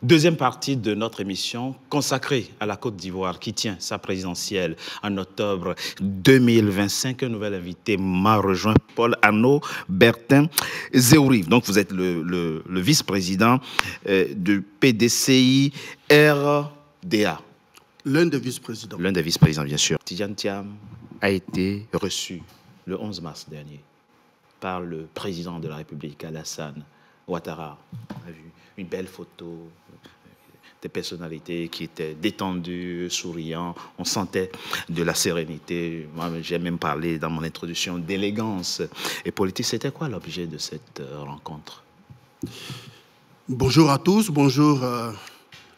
Deuxième partie de notre émission consacrée à la Côte d'Ivoire qui tient sa présidentielle en octobre 2025. Un nouvel invité m'a rejoint, Paul Arnaud Bertin Zéouri. Donc vous êtes le vice-président du PDCI RDA. L'un des vice-présidents. L'un des vice-présidents, bien sûr. Tidjane Thiam a été reçu le 11 mars dernier par le président de la République, Alassane Ouattara. On a vu une belle photo, des personnalités qui étaient détendues, souriant. On sentait de la sérénité. Moi, j'ai même parlé dans mon introduction d'élégance et politique. C'était quoi l'objet de cette rencontre? Bonjour à tous. Bonjour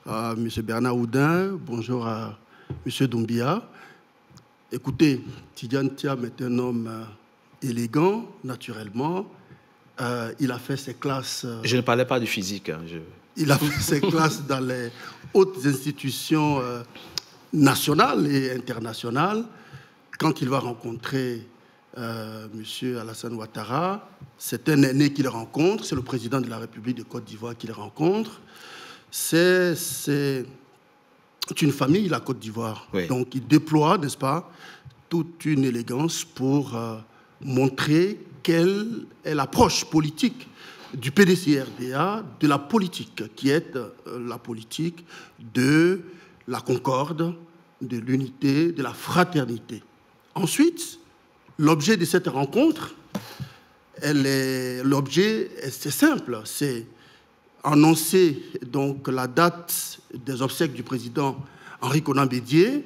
à M. Bernard Oudin. Bonjour à M. Doumbia. Écoutez, Tidjane Thiam est un homme élégant, naturellement. Il a fait ses classes... Je ne parlais pas du physique. Hein, Il a fait ses classes dans les hautes institutions nationales et internationales. Quand il va rencontrer M. Alassane Ouattara, c'est un aîné qu'il rencontre, c'est le président de la République de Côte d'Ivoire qu'il rencontre. C'est une famille, la Côte d'Ivoire. Oui. Donc il déploie, n'est-ce pas, toute une élégance pour montrer quelle est l'approche politique du PDCI-RDA, de la politique, qui est la politique de la concorde, de l'unité, de la fraternité. Ensuite, l'objet de cette rencontre, l'objet, c'est simple, c'est annoncer donc la date des obsèques du président Henri Konan Bédié,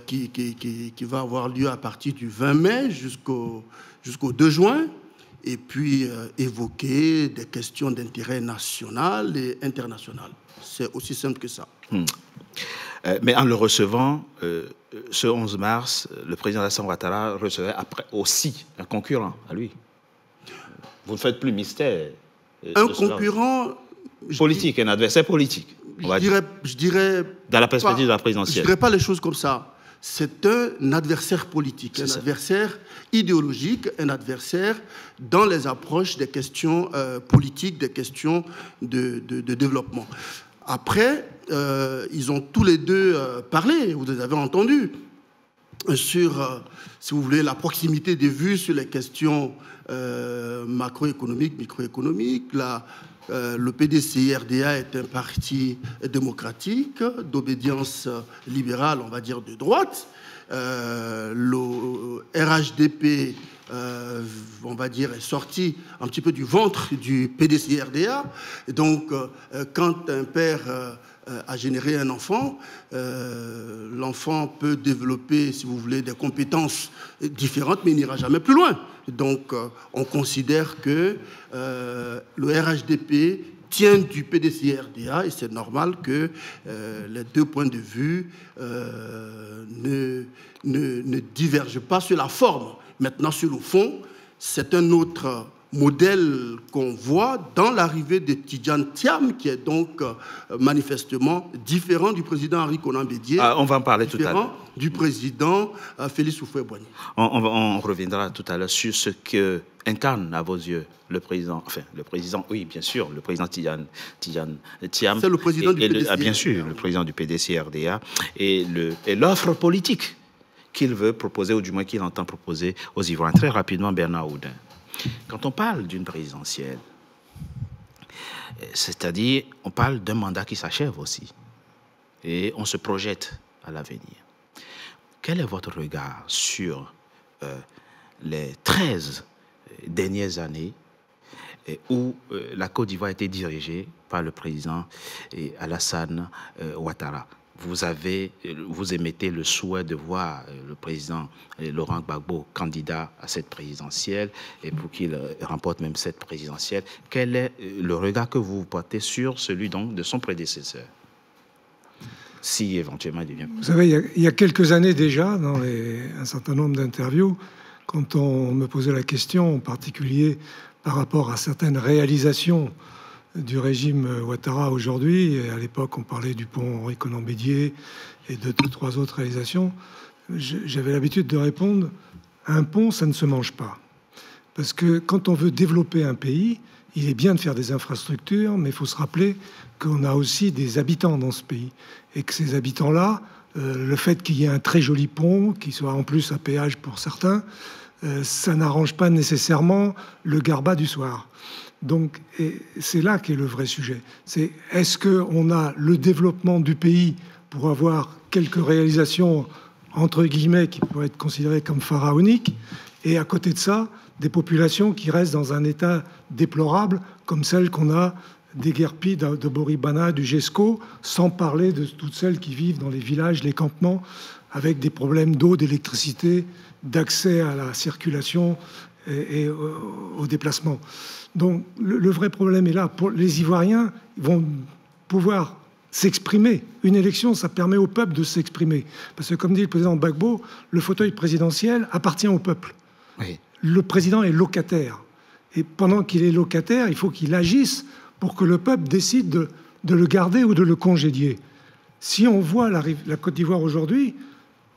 qui va avoir lieu à partir du 20 mai jusqu'au 2 juin, et puis évoquer des questions d'intérêt national et international. C'est aussi simple que ça. Mais en le recevant, ce 11 mars, le président Alassane Ouattara recevait après aussi un concurrent à lui. Vous ne faites plus mystère. Un concurrent... Politique, un adversaire politique. Je dirais... Dans la perspective de la présidentielle. Je ne dirais pas les choses comme ça. C'est un adversaire politique, un adversaire idéologique, un adversaire dans les approches des questions politiques, des questions de développement. Après, ils ont tous les deux parlé, vous les avez entendus, sur, si vous voulez, la proximité des vues sur les questions macroéconomiques, microéconomiques. Le PDCI-RDA est un parti démocratique, d'obédience libérale, on va dire, de droite. Le RHDP, on va dire, est sorti un petit peu du ventre du PDCI-RDA. Donc, quand un père a généré un enfant, l'enfant peut développer, si vous voulez, des compétences différentes, mais il n'ira jamais plus loin. Donc, on considère que le RHDP tient du PDCI-RDA et c'est normal que les deux points de vue ne divergent pas sur la forme. Maintenant, sur le fond, c'est un autre modèle qu'on voit dans l'arrivée de Tidjane Thiam, qui est donc manifestement différent du président Henri Konan Bédié. On va en parler tout à l'heure. Du président Félix Houphouët-Boigny. On reviendra tout à l'heure sur ce que incarne à vos yeux le président, oui, bien sûr, le président Tidjane Thiam. C'est le président du PDCI. Bien sûr, le président du PDCI-RDA et l'offre politique qu'il veut proposer, ou du moins qu'il entend proposer aux Ivoiriens. Très rapidement, Bernard Oudin. Quand on parle d'une présidentielle, c'est-à-dire, on parle d'un mandat qui s'achève aussi. Et on se projette à l'avenir. Quel est votre regard sur les 13 dernières années où la Côte d'Ivoire a été dirigée par le président Alassane Ouattara? Vous émettez le souhait de voir le président Laurent Gbagbo candidat à cette présidentielle et pour qu'il remporte même cette présidentielle. Quel est le regard que vous portez sur celui donc de son prédécesseur, si éventuellement il devient... Vous savez, il y a quelques années déjà, dans un certain nombre d'interviews, quand on me posait la question, en particulier par rapport à certaines réalisations du régime Ouattara aujourd'hui, et à l'époque on parlait du pont Henri Konan Bédié et de 2-3 autres réalisations, j'avais l'habitude de répondre: un pont, ça ne se mange pas. Parce que quand on veut développer un pays, il est bien de faire des infrastructures, mais il faut se rappeler qu'on a aussi des habitants dans ce pays. Et que ces habitants-là, le fait qu'il y ait un très joli pont, qui soit en plus à péage pour certains, ça n'arrange pas nécessairement le garbat du soir. Donc, c'est là qu'est le vrai sujet. C'est est-ce qu'on a le développement du pays pour avoir quelques réalisations, entre guillemets, qui pourraient être considérées comme pharaoniques, et à côté de ça, des populations qui restent dans un état déplorable, comme celle qu'on a des guerpilles de Boribana, du Gesco, sans parler de toutes celles qui vivent dans les villages, les campements, avec des problèmes d'eau, d'électricité, d'accès à la circulation et au déplacement. Donc le vrai problème est là. Pour les Ivoiriens, ils vont pouvoir s'exprimer. Une élection, ça permet au peuple de s'exprimer. Parce que, comme dit le président Gbagbo, le fauteuil présidentiel appartient au peuple. Oui. Le président est locataire. Et pendant qu'il est locataire, il faut qu'il agisse pour que le peuple décide de le garder ou de le congédier. Si on voit la Côte d'Ivoire aujourd'hui,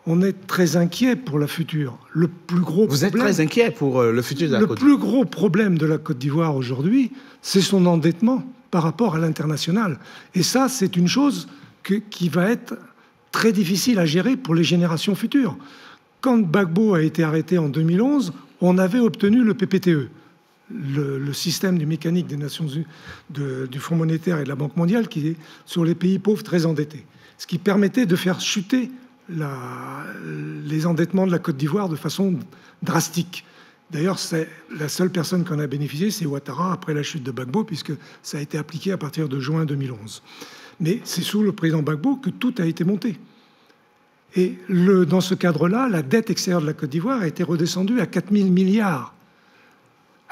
on est très inquiet pour la future. Le plus gros Vous êtes très inquiet pour le futur de la Côte d'Ivoire. Le plus gros problème de la Côte d'Ivoire aujourd'hui, c'est son endettement par rapport à l'international. Et ça, c'est une chose qui va être très difficile à gérer pour les générations futures. Quand Gbagbo a été arrêté en 2011, on avait obtenu le PPTE, le système du mécanique des Nations Unies, du Fonds monétaire et de la Banque mondiale, qui est sur les pays pauvres très endettés. Ce qui permettait de faire chuter les endettements de la Côte d'Ivoire de façon drastique. D'ailleurs, c'est la seule personne qui en a bénéficié, c'est Ouattara, après la chute de Gbagbo, puisque ça a été appliqué à partir de juin 2011. Mais c'est sous le président Gbagbo que tout a été monté. Et dans ce cadre-là, la dette extérieure de la Côte d'Ivoire a été redescendue à 4 000 milliards.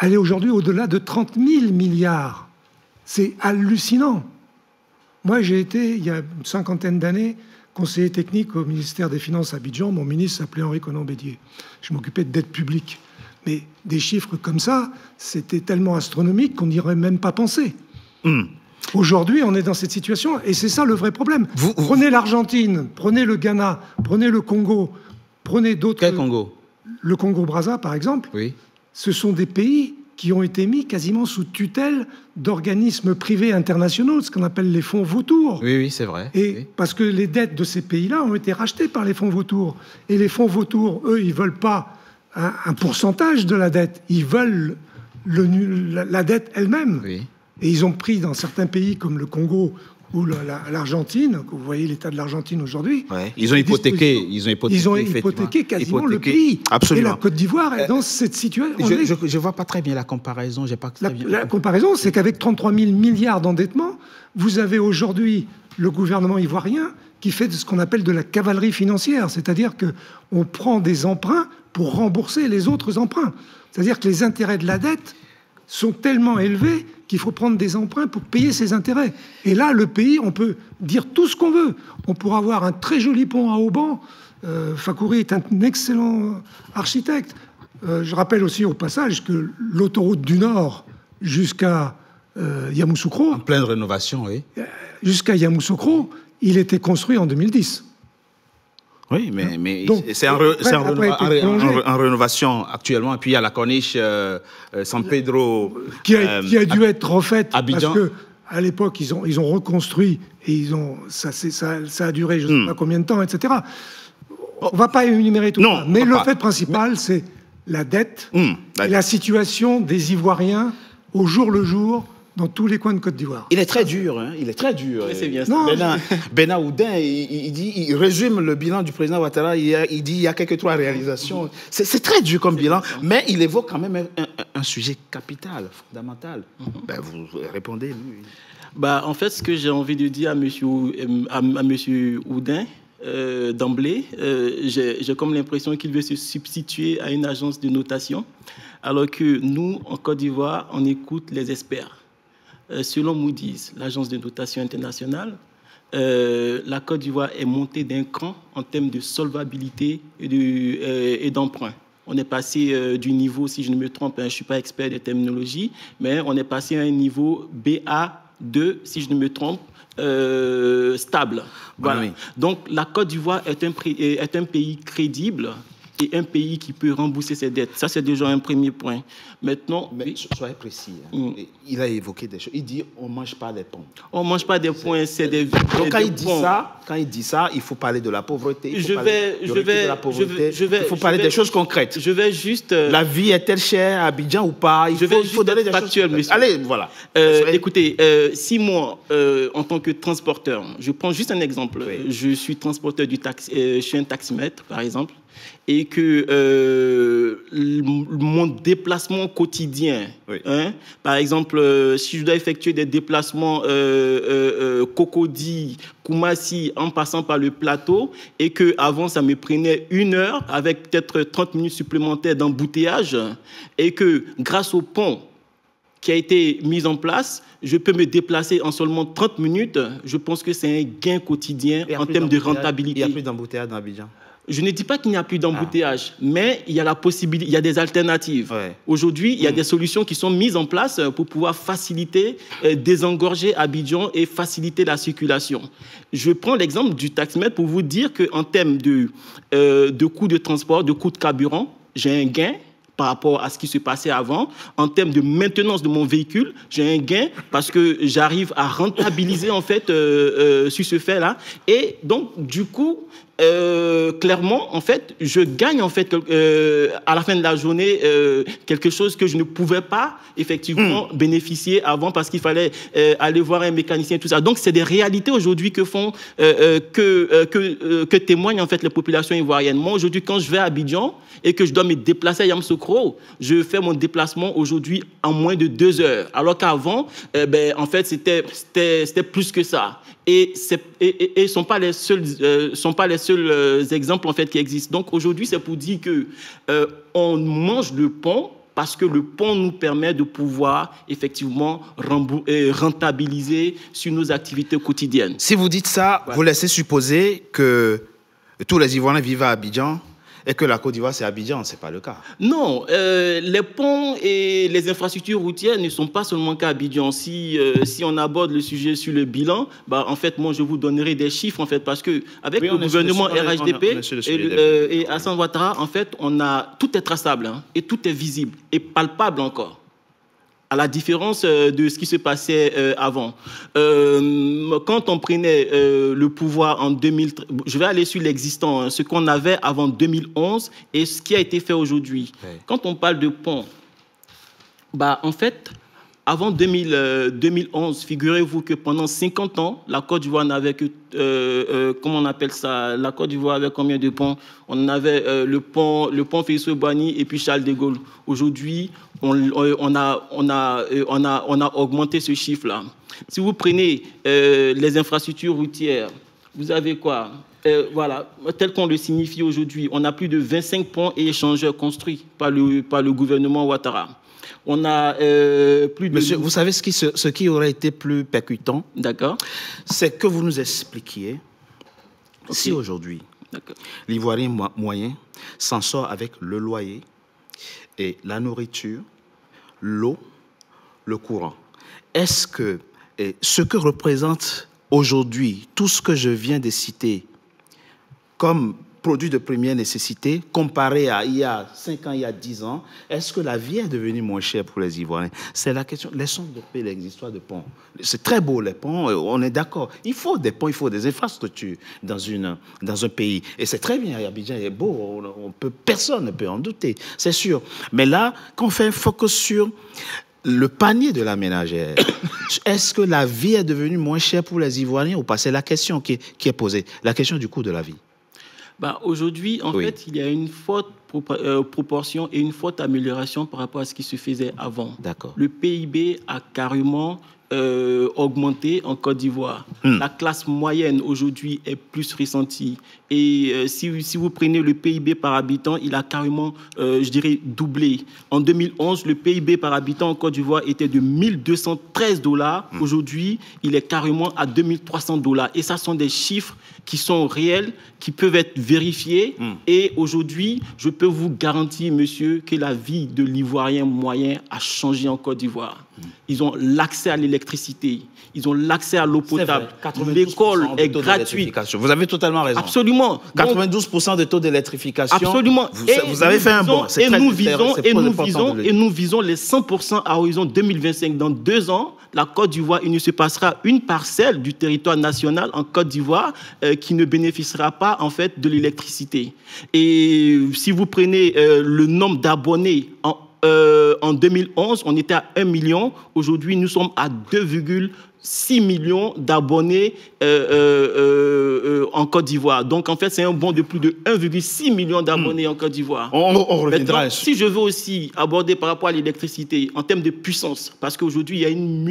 Elle est aujourd'hui au-delà de 30 000 milliards. C'est hallucinant. Moi, j'ai été, il y a une cinquantaine d'années, conseiller technique au ministère des Finances à Abidjan. Mon ministre s'appelait Henri Conan-Bédier. Je m'occupais de dette publique. Mais des chiffres comme ça, c'était tellement astronomique qu'on n'y aurait même pas pensé. Aujourd'hui, on est dans cette situation, et c'est ça le vrai problème. Prenez l'Argentine, prenez le Ghana, prenez le Congo, prenez d'autres... Quel Congo? Le Congo-Brazza, par exemple. Oui. Ce sont des pays qui ont été mis quasiment sous tutelle d'organismes privés internationaux, ce qu'on appelle les fonds vautours. Oui, oui, c'est vrai. Et oui. Parce que les dettes de ces pays-là ont été rachetées par les fonds vautours. Et les fonds vautours, eux, ils ne veulent pas un pourcentage de la dette. Ils veulent la dette elle-même. Oui. Et ils ont pris dans certains pays comme le Congo ou l'Argentine, vous voyez l'état de l'Argentine aujourd'hui. Ouais. Ils ont hypothéqué quasiment le pays. Absolument. Et la Côte d'Ivoire est dans cette situation. Je ne vois pas très bien la comparaison. La comparaison, c'est qu'avec 33 000 milliards d'endettement, vous avez aujourd'hui le gouvernement ivoirien qui fait ce qu'on appelle de la cavalerie financière, c'est-à-dire qu'on prend des emprunts pour rembourser les autres emprunts. C'est-à-dire que les intérêts de la dette sont tellement élevés qu'il faut prendre des emprunts pour payer ces intérêts. Et là, le pays, on peut dire tout ce qu'on veut. On pourra avoir un très joli pont à Auban. Fakouri est un excellent architecte. Je rappelle aussi au passage que l'autoroute du Nord jusqu'à Yamoussoukro... En pleine rénovation, oui. Jusqu'à Yamoussoukro, il était construit en 2010. Oui, mais donc, c'est en rénovation actuellement. Et puis il y a la corniche San Pedro qui a dû être refaite Abidjan. Parce que à l'époque ils ont reconstruit et ça a duré je ne sais pas combien de temps, etc. On ne va pas énumérer tout ça, mais le fait principal c'est la dette et la situation des Ivoiriens au jour le jour dans tous les coins de Côte d'Ivoire. Il est très dur, hein. Il est très dur. Oui, c'est bien ça. Bernard Oudin, il résume le bilan du président Ouattara, il dit il y a quelques 3 réalisations. C'est très dur comme bilan, mais il évoque quand même un sujet capital, fondamental. Vous répondez, lui. En fait, ce que j'ai envie de dire à monsieur Oudin, d'emblée, j'ai comme l'impression qu'il veut se substituer à une agence de notation, alors que nous, en Côte d'Ivoire, on écoute les experts. Selon Moody's, l'agence de notation internationale, la Côte d'Ivoire est montée d'un cran en termes de solvabilité et d'emprunt. On est passé du niveau, si je ne me trompe, je ne suis pas expert des terminologies, mais on est passé à un niveau BA2, si je ne me trompe, stable. Voilà. Oui. Donc la Côte d'Ivoire est un pays crédible et un pays qui peut rembourser ses dettes. Ça, c'est déjà un premier point. Maintenant... Mais soyez précis. Hein. Il a évoqué des choses. Il dit on ne mange pas des ponts. On ne mange pas des points, c'est des... Donc quand il dit ça, il faut parler de la pauvreté. Il faut parler de la pauvreté. Il faut parler des choses concrètes. Je vais juste... La vie est-elle chère à Abidjan ou pas? Il faut donner des choses concrètes. Allez, voilà. Écoutez, si moi, en tant que transporteur, je prends juste un exemple. Oui. Je suis transporteur du taxi, je suis un taximètre, par exemple, et que mon déplacement quotidien, oui. Hein, par exemple, si je dois effectuer des déplacements Cocody, Koumassi, en passant par le plateau, et qu'avant, ça me prenait 1 heure, avec peut-être 30 minutes supplémentaires d'embouteillage, et que grâce au pont qui a été mis en place, je peux me déplacer en seulement 30 minutes. Je pense que c'est un gain quotidien en termes de rentabilité. Il n'y a plus d'embouteillage dans Abidjan? Je ne dis pas qu'il n'y a plus d'embouteillage, mais il y a la possibilité, il y a des alternatives. Ouais. Aujourd'hui, il y a des solutions qui sont mises en place pour pouvoir faciliter, désengorger Abidjan et faciliter la circulation. Je prends l'exemple du taximètre pour vous dire qu'en termes de coûts de transport, de coûts de carburant, j'ai un gain par rapport à ce qui se passait avant. En termes de maintenance de mon véhicule, j'ai un gain parce que j'arrive à rentabiliser en fait sur ce fait-là. Et donc, du coup, clairement, en fait, je gagne en fait à la fin de la journée quelque chose que je ne pouvais pas effectivement bénéficier avant parce qu'il fallait aller voir un mécanicien et tout ça. Donc, c'est des réalités aujourd'hui que font que témoignent en fait les populations ivoiriennes. Moi, aujourd'hui, quand je vais à Abidjan et que je dois me déplacer à Yamoussoukro, je fais mon déplacement aujourd'hui en moins de 2 heures, alors qu'avant, en fait, c'était plus que ça. Et ne sont pas les seuls exemples en fait qui existent. Donc aujourd'hui, c'est pour dire que on mange le pont parce que le pont nous permet de pouvoir effectivement rentabiliser sur nos activités quotidiennes. Si vous dites ça, vous laissez supposer que tous les Ivoiriens vivent à Abidjan et que la Côte d'Ivoire, c'est Abidjan. Ce n'est pas le cas. Non, les ponts et les infrastructures routières ne sont pas seulement qu'à Abidjan. Si on aborde le sujet sur le bilan, en fait, moi, je vous donnerai des chiffres, en fait, parce qu'avec le gouvernement RHDP et Alassane Ouattara, en fait, tout est traçable hein, et tout est visible et palpable encore. À la différence de ce qui se passait avant. Quand on prenait le pouvoir en 2013, je vais aller sur l'existant, hein, ce qu'on avait avant 2011 et ce qui a été fait aujourd'hui. Oui. Quand on parle de pont, en fait, avant 2011, figurez-vous que pendant 50 ans, la Côte d'Ivoire n'avait que, comment on appelle ça, la Côte d'Ivoire avait combien de ponts? On avait le pont Félix-Houphouët-Boigny et puis Charles de Gaulle. Aujourd'hui, on a augmenté ce chiffre-là. Si vous prenez les infrastructures routières, vous avez quoi? Voilà, tel qu'on le signifie aujourd'hui, on a plus de 25 ponts et échangeurs construits par le gouvernement Ouattara. On a plus de... Monsieur, vous savez ce qui aurait été plus percutant? D'accord. C'est que vous nous expliquiez si aujourd'hui, l'Ivoirien moyen s'en sort avec le loyer et la nourriture, l'eau, le courant. Est-ce que ce que représente aujourd'hui tout ce que je viens de citer comme produit de première nécessité, comparé à il y a 5 ans, il y a 10 ans, est-ce que la vie est devenue moins chère pour les Ivoiriens? C'est la question. Laissons de paix les histoires de ponts. C'est très beau, les ponts, on est d'accord. Il faut des ponts, il faut des infrastructures dans un pays. Et c'est très bien, Abidjan est beau, personne ne peut en douter, c'est sûr. Mais là, quand on fait un focus sur le panier de la ménagère, est-ce que la vie est devenue moins chère pour les Ivoiriens ou pas? C'est la question qui est posée, la question du coût de la vie. Aujourd'hui, en fait, il y a une forte proportion et une forte amélioration par rapport à ce qui se faisait avant. D'accord. Le PIB a carrément augmenté en Côte d'Ivoire. La classe moyenne aujourd'hui est plus ressentie. Et si vous prenez le PIB par habitant, il a carrément, je dirais, doublé. En 2011, le PIB par habitant en Côte d'Ivoire était de 1213 $. Aujourd'hui, il est carrément à 2300 $. Et ça sont des chiffres qui sont réels, qui peuvent être vérifiés. Et aujourd'hui, je peux vous garantir, monsieur, que la vie de l'Ivoirien moyen a changé en Côte d'Ivoire. Ils ont l'accès à l'électricité, ils ont l'accès à l'eau potable. L'école est gratuite. Vous avez totalement raison. Absolument. 92% de taux d'électrification. Absolument. Vous avez fait un bond. Et nous visons les 100% à horizon 2025. Dans 2 ans, la Côte d'Ivoire, il ne se passera une parcelle du territoire national en Côte d'Ivoire qui ne bénéficiera pas en fait de l'électricité. Et si vous prenez le nombre d'abonnés en 2011, on était à 1 million. Aujourd'hui, nous sommes à 2,6 millions d'abonnés en Côte d'Ivoire. Donc, en fait, c'est un bond de plus de 1,6 million d'abonnés en Côte d'Ivoire. On reviendra. Maintenant, si je veux aussi aborder par rapport à l'électricité, en termes de puissance, parce qu'aujourd'hui, il y a une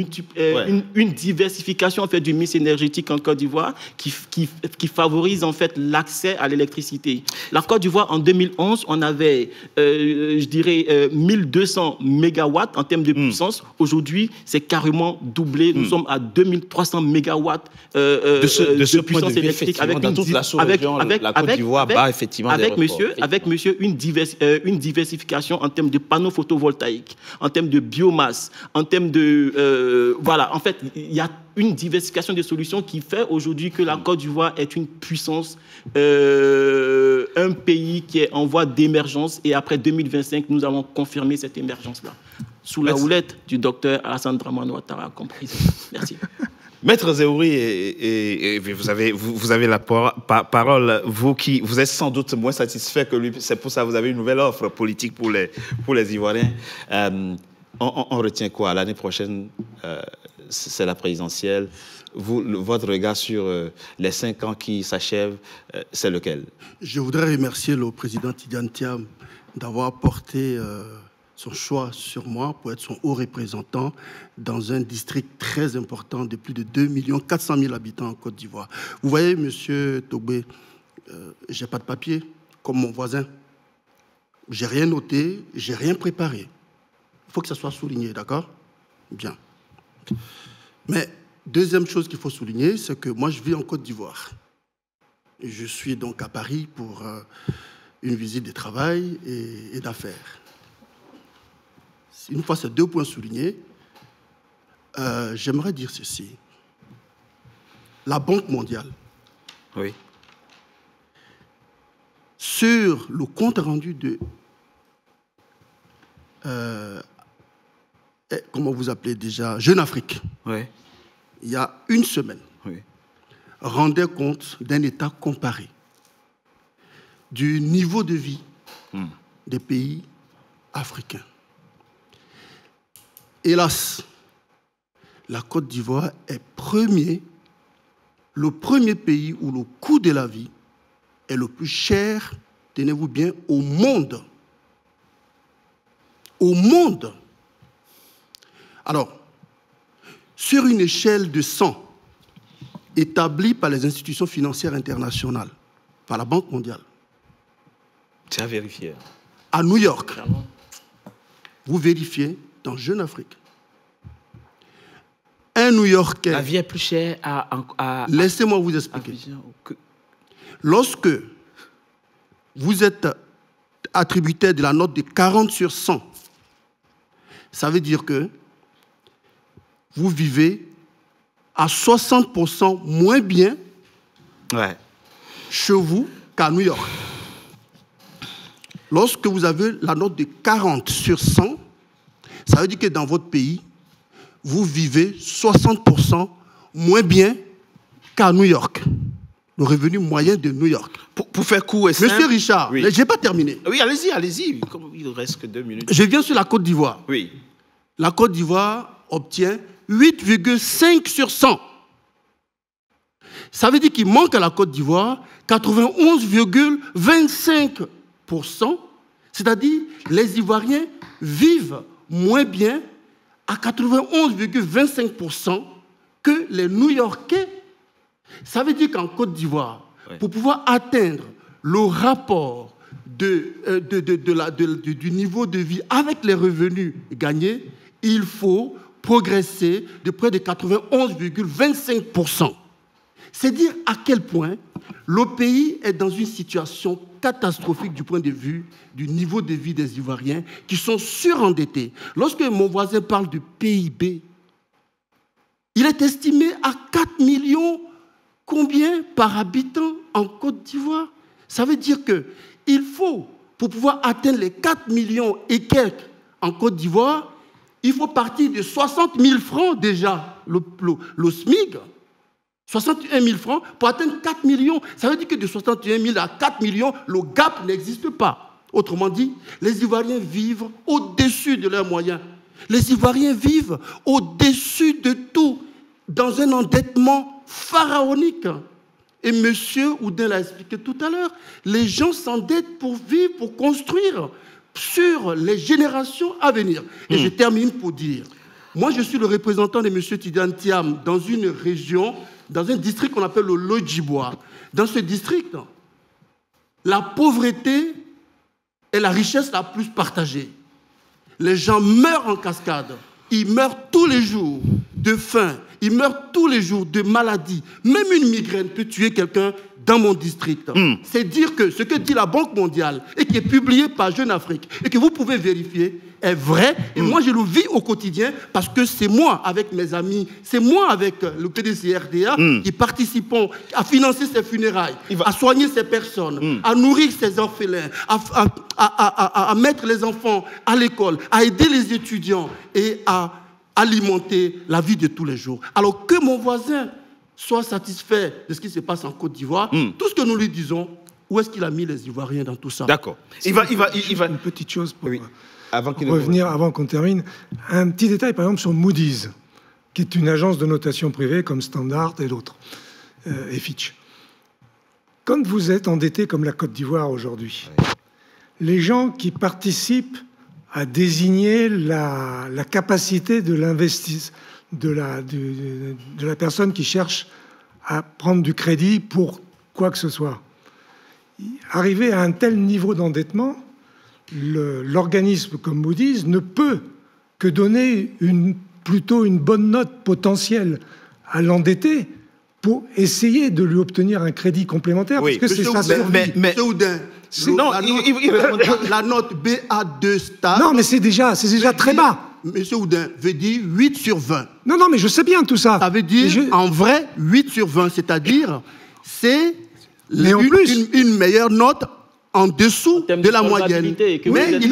diversification en fait, du mix énergétique en Côte d'Ivoire qui favorise en fait, l'accès à l'électricité. La Côte d'Ivoire, en 2011, on avait, je dirais, 1200 mégawatts en termes de puissance. Aujourd'hui, c'est carrément doublé. Nous sommes à 2300 mégawatts de puissance électrique. Avec dans toute la sous-région, la Côte d'Ivoire bat effectivement des records. Avec une diversification en termes de panneaux photovoltaïques, en termes de biomasse, en termes de... voilà, en fait, il y a une diversification des solutions qui fait aujourd'hui que la Côte d'Ivoire est une puissance, un pays qui est en voie d'émergence. Et après 2025, nous allons confirmer cette émergence-là. Sous la houlette du docteur Alassane Dramane Ouattara, compris. Merci. Maître Zéhouri, et vous avez la parole, vous êtes sans doute moins satisfait que lui, c'est pour ça que vous avez une nouvelle offre politique pour les Ivoiriens. On retient quoi? L'année prochaine, c'est la présidentielle. Votre regard sur les 5 ans qui s'achèvent, c'est lequel? Je voudrais remercier le président Tidiane Thiam d'avoir porté son choix sur moi pour être son haut représentant dans un district très important de plus de 2 400 000 habitants en Côte d'Ivoire. Vous voyez, monsieur Togbé, je n'ai pas de papier, comme mon voisin. Je n'ai rien noté, je n'ai rien préparé. Il faut que ça soit souligné, d'accord? Bien. Mais deuxième chose qu'il faut souligner, c'est que moi, je vis en Côte d'Ivoire. Je suis donc à Paris pour une visite de travail et d'affaires. Une fois ces 2 points soulignés, j'aimerais dire ceci. La Banque mondiale, oui, sur le compte rendu de, comment vous appelez déjà, Jeune Afrique, oui, il y a 1 semaine, oui, rendait compte d'un état comparé du niveau de vie des pays africains. Hélas, la Côte d'Ivoire est le premier pays où le coût de la vie est le plus cher, tenez-vous bien, au monde. Au monde. Alors, sur une échelle de 100, établie par les institutions financières internationales, par la Banque mondiale, c'est à vérifier. À New York, vous vérifiez dans Jeune Afrique. Un New-Yorkais... La vie est plus chère à laissez-moi vous expliquer. Lorsque vous êtes attributaire de la note de 40 sur 100, ça veut dire que vous vivez à 60% moins bien chez vous qu'à New York. Lorsque vous avez la note de 40 sur 100, ça veut dire que dans votre pays, vous vivez 60% moins bien qu'à New York. Le revenu moyen de New York. Pour faire court et simple... Monsieur Richard, oui. Je n'ai pas terminé. Oui, allez-y. Comme il ne reste que 2 minutes. Je viens sur la Côte d'Ivoire. Oui. La Côte d'Ivoire obtient 8,5 sur 100. Ça veut dire qu'il manque à la Côte d'Ivoire 91,25%. C'est-à-dire les Ivoiriens vivent moins bien à 91,25% que les New-Yorkais. Ça veut dire qu'en Côte d'Ivoire, pour pouvoir atteindre le rapport du niveau de vie avec les revenus gagnés, il faut progresser de près de 91,25%. C'est dire à quel point le pays est dans une situation catastrophique du point de vue du niveau de vie des Ivoiriens qui sont surendettés. Lorsque mon voisin parle du PIB, il est estimé à 4 millions combien par habitant en Côte d'Ivoire? Ça veut dire qu'il faut, pour pouvoir atteindre les 4 millions et quelques en Côte d'Ivoire, il faut partir de 60 000 francs déjà, le SMIC, 61 000 francs pour atteindre 4 millions. Ça veut dire que de 61 000 à 4 millions, le gap n'existe pas. Autrement dit, les Ivoiriens vivent au-dessus de leurs moyens. Les Ivoiriens vivent au-dessus de tout, dans un endettement pharaonique. Et M. Oudin l'a expliqué tout à l'heure, les gens s'endettent pour vivre, pour construire sur les générations à venir. Et je termine pour dire, moi je suis le représentant de M. Tidiane Thiam dans une région, dans un district qu'on appelle le Lodjibois. Dans ce district, la pauvreté est la richesse la plus partagée. Les gens meurent en cascade. Ils meurent tous les jours de faim. Ils meurent tous les jours de maladies. Même une migraine peut tuer quelqu'un dans mon district. C'est dire que ce que dit la Banque mondiale et qui est publié par Jeune Afrique et que vous pouvez vérifier est vrai. Et moi, je le vis au quotidien parce que c'est moi, avec mes amis, c'est moi, avec le PDCRDA, qui participons à financer ces funérailles, à soigner ces personnes, à nourrir ces orphelins, à mettre les enfants à l'école, à aider les étudiants et à alimenter la vie de tous les jours. Alors que mon voisin soit satisfait de ce qui se passe en Côte d'Ivoire, tout ce que nous lui disons, où est-ce qu'il a mis les Ivoiriens dans tout ça? D'accord. Il va... Une petite chose pour revenir, avant qu'on termine. Un petit détail, par exemple, sur Moody's, qui est une agence de notation privée comme Standard et d'autres, et Fitch. Quand vous êtes endetté comme la Côte d'Ivoire aujourd'hui, les gens qui participent à désigner la capacité de l'investissement, de la personne qui cherche à prendre du crédit pour quoi que ce soit. Arrivé à un tel niveau d'endettement, l'organisme comme Moody's ne peut que donner plutôt une bonne note potentielle à l'endetté pour essayer de lui obtenir un crédit complémentaire, parce que c'est sa survie. Monsieur Oudin, non, la note BA2 stable... Non, mais c'est déjà très bas. Monsieur Oudin veut dire 8 sur 20. Non, mais je sais bien tout ça. Ça veut dire, en vrai, 8 sur 20, c'est-à-dire, c'est une meilleure note en dessous de la moyenne. Mais il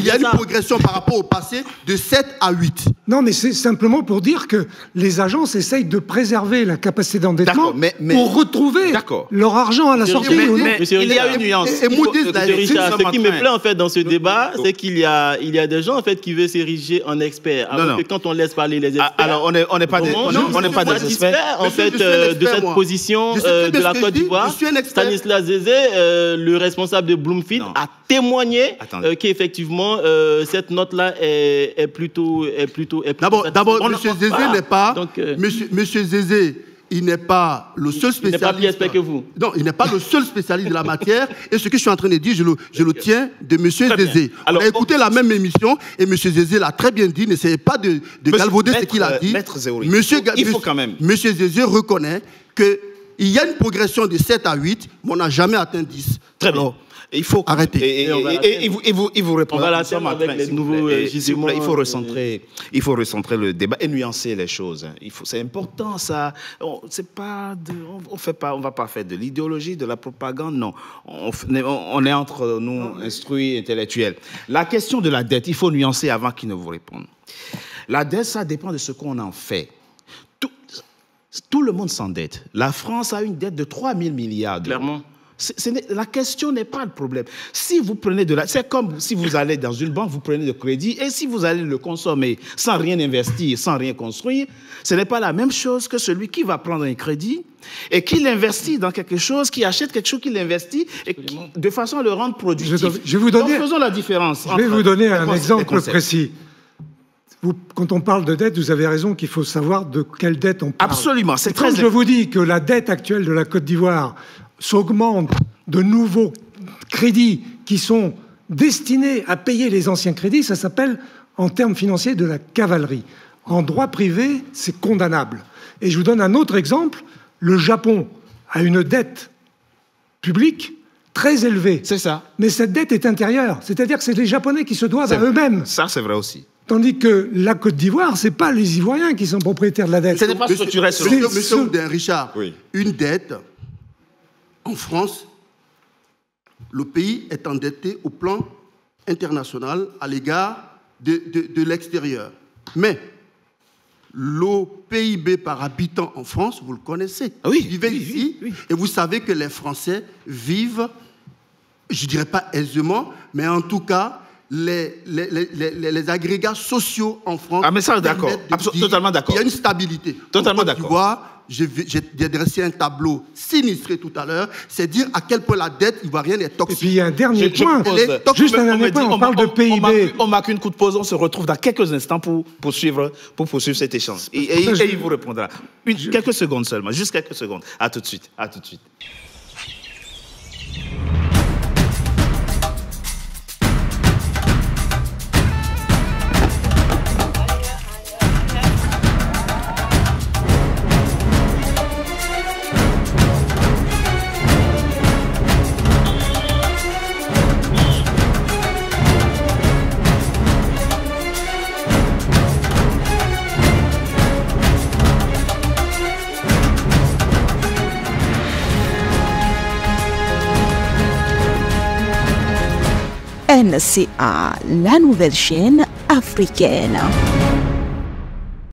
y a une progression par rapport au passé de 7 à 8. Non, mais c'est simplement pour dire que les agences essayent de préserver la capacité d'endettement pour retrouver leur argent à la sortie. Il y a une nuance. Ce qui me plaît en fait dans ce débat, c'est qu'il y a des gens en fait qui veulent s'ériger en experts. Alors que quand on laisse parler les experts, alors on n'est pas des experts en fait de cette position de la Côte d'Ivoire. Stanislas Zézé, le responsable de Bloomfield, a témoigné qu'effectivement cette note-là est plutôt. D'abord, M. Zézé n'est pas. Monsieur Zézé, il n'est pas le seul spécialiste. Il n'est pas plus expert que vous. Non, il n'est pas le seul spécialiste de la matière. Et ce que je suis en train de dire, je le tiens de M. Zézé. On a écouté la même émission et M. Zézé l'a très bien dit. N'essayez pas de galvauder ce qu'il a dit. Maître Zéouri, il faut quand même. M. Zézé reconnaît qu'il y a une progression de 7 à 8, mais on n'a jamais atteint 10. Très bien. Il faut arrêter. Et vous répondre. On va l'atteindre avec les nouveaux gisements. Il faut recentrer le débat et nuancer les choses. C'est important ça. On va pas faire de l'idéologie, de la propagande. Non, on est entre nous instruits, intellectuels. La question de la dette, il faut nuancer avant qu'ils ne vous répondent. La dette, ça dépend de ce qu'on en fait. Tout le monde s'endette. La France a une dette de 3 000 milliards d'euros. Clairement. La question n'est pas le problème. Si vous prenez c'est comme si vous allez dans une banque, vous prenez le crédit, et si vous allez le consommer sans rien investir, sans rien construire, ce n'est pas la même chose que celui qui va prendre un crédit et qui l'investit dans quelque chose, qui achète quelque chose, qui l'investit de façon à le rendre productif. Donc, faisons la différence. Je vais vous donner un exemple précis. Quand on parle de dette, vous avez raison qu'il faut savoir de quelle dette on parle. Absolument, c'est très... Quand je vous dis que la dette actuelle de la Côte d'Ivoire s'augmente de nouveaux crédits qui sont destinés à payer les anciens crédits, ça s'appelle, en termes financiers, de la cavalerie. En droit privé, c'est condamnable. Et je vous donne un autre exemple. Le Japon a une dette publique très élevée. C'est ça. Mais cette dette est intérieure. C'est-à-dire que c'est les Japonais qui se doivent à eux-mêmes. Ça, c'est vrai aussi. Tandis que la Côte d'Ivoire, ce n'est pas les Ivoiriens qui sont propriétaires de la dette. Ce n'est pas structuré. Monsieur Oudin, Richard, une dette, en France, le pays est endetté au plan international à l'égard de l'extérieur. Mais le PIB par habitant en France, vous le connaissez. Vous vivez ici et vous savez que les Français vivent, je ne dirais pas aisément, mais en tout cas, les agrégats sociaux en France. Ah, mais ça, d'accord. Totalement d'accord. Il y a une stabilité. Totalement d'accord. J'ai dressé un tableau sinistré tout à l'heure, c'est dire à quel point la dette ivoirienne est toxique. Et puis il y a un dernier point, juste un dernier point, on parle de PIB. On marque une coup de pause, on se retrouve dans quelques instants pour poursuivre cet échange. Et il vous répondra. Quelques secondes seulement, juste quelques secondes. À tout de suite, à tout de suite. NCA, la nouvelle chaîne africaine.